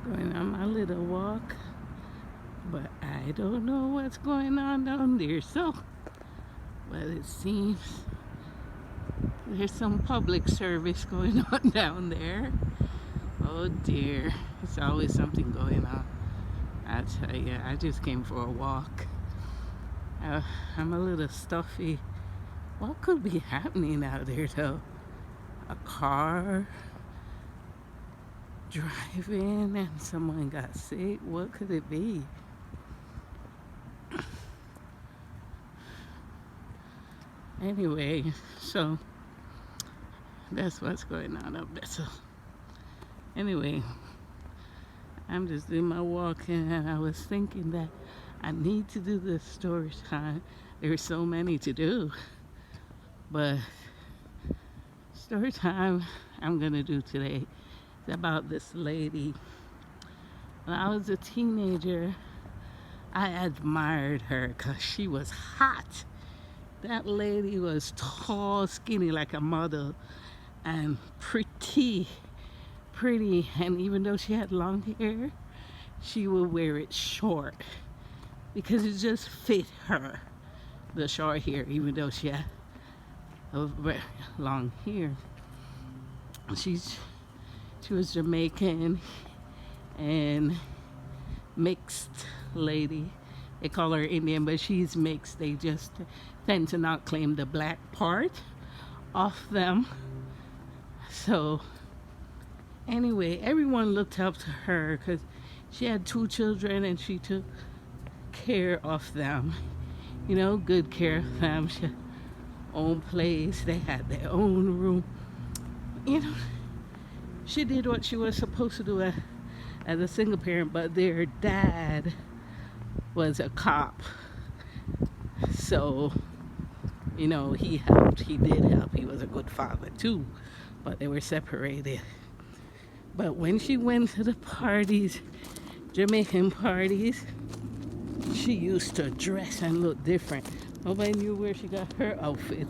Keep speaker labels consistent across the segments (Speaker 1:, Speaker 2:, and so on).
Speaker 1: Going on my little walk, but I don't know what's going on down there. So, well, it seems there's some public service going on down there. Oh dear, it's always something going on. I tell you, I just came for a walk. I'm a little stuffy. What could be happening out there though? A car driving and someone got sick? What could it be? Anyway, so that's what's going on up there. So anyway, I'm just doing my walking and I was thinking that I need to do this story time. There's so many to do, but story time I'm gonna do today is about this lady. When I was a teenager, I admired her because she was hot. That lady was tall, skinny like a model, and pretty. And even though she had long hair, she would wear it short because it just fit her, the short hair, even though she had a very long hair. She was Jamaican and mixed lady. They call her Indian, but she's mixed. They just tend to not claim the black part of them. So anyway, everyone looked up to her because she had 2 children and she took care of them. You know, good care of them. She had her own place. They had their own room. You know, she did what she was supposed to do as a single parent, but their dad was a cop. So, you know, he helped. He did help. He was a good father too, but they were separated. But when she went to the parties, Jamaican parties, she used to dress and look different. Nobody knew where she got her outfit.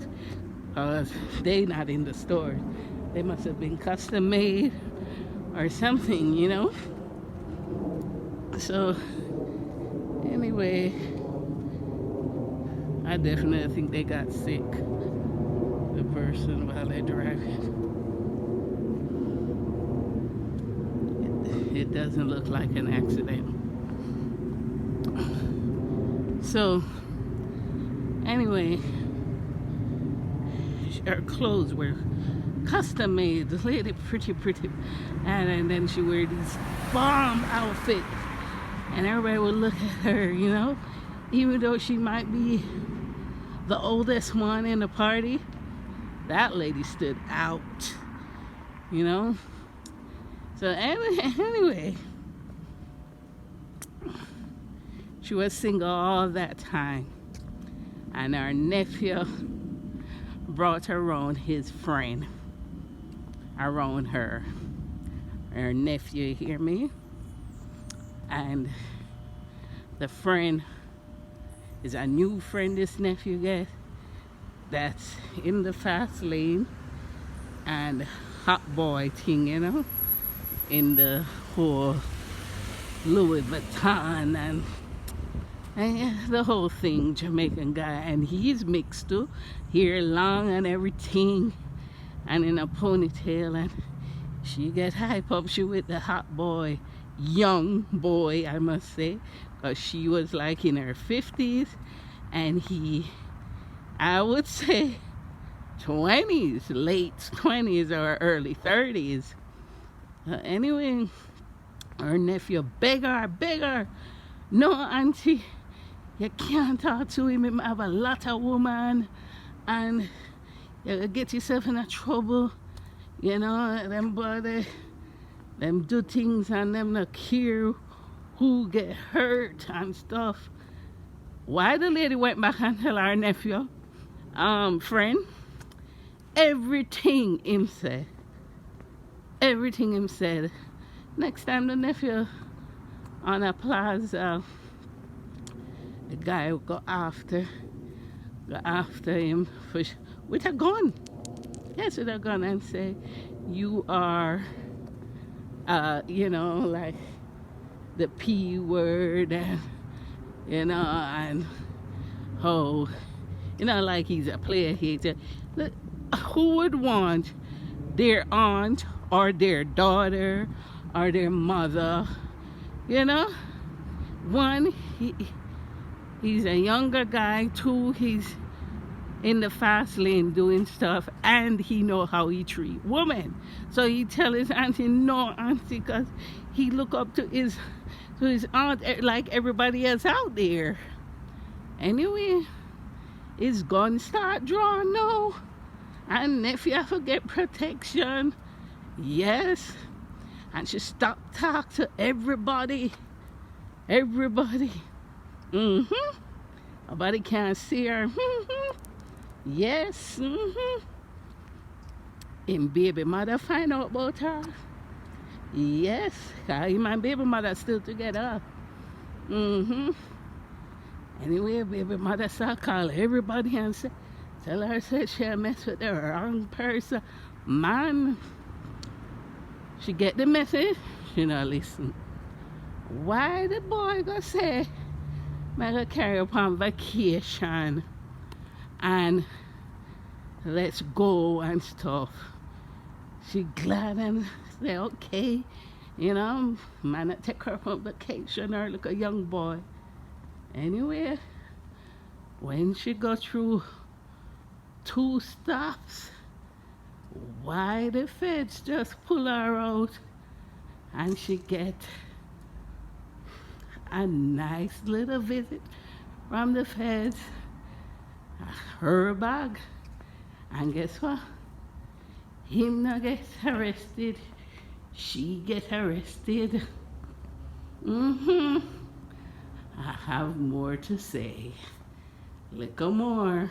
Speaker 1: They not in the store. They must have been custom made or something, you know? So anyway, I definitely think they got sick, the person, while they're driving. It doesn't look like an accident. So anyway, her clothes were custom made. The lady pretty, and then she wear these bomb outfits, and everybody would look at her, you know, even though she might be the oldest one in the party. That lady stood out, you know. So anyway, she was single all that time, and her nephew brought around his friend around her. Her nephew, hear me? And the friend is a new friend this nephew gets that's in the fast lane and hot boy thing, you know, in the whole Louis Vuitton and the whole thing, Jamaican guy, and he's mixed too, hair long and everything, and in a ponytail, and she get hype up. She with the hot boy, young boy, I must say, because she was like in her 50s, and he, I would say, 20s, late 20s or early 30s. Anyway, her nephew bigger. No, auntie, you can't talk to him. He have a lot of woman, and you get yourself in a trouble. You know, them body, them do things and them not care who get hurt and stuff. Why the lady went back and tell her nephew, friend, everything him said. Next time the nephew on a plaza, the guy will go after him with a gun. Yes, with a gun, and say, you are, you know, like, the P word, and and oh, like he's a player hater. Who would want their aunt or their daughter or their mother, you know? One, he's a younger guy. Two, he's in the fast lane doing stuff, and he know how he treat women. So he tell his auntie, no auntie, because he look up to his aunt like everybody else out there. Anyway, his gun start drawing now, and if you have to get protection, yes, and she stop talk to everybody. Nobody can see her. Yes. And baby mother find out about her. Yes, cause my baby mother still together. Anyway, baby mother start call everybody and tell her that she mess with the wrong person. Man, she get the message, she not listen. Why the boy go say, I go carry up on vacation and let's go and stuff. She glad and say, okay, man, take her on vacation or like a young boy. Anyway, when she go through 2 stops, why the feds just pull her out and she get a nice little visit from the feds, her bag, and guess what? Him not get arrested, she get arrested. I have more to say. Little more.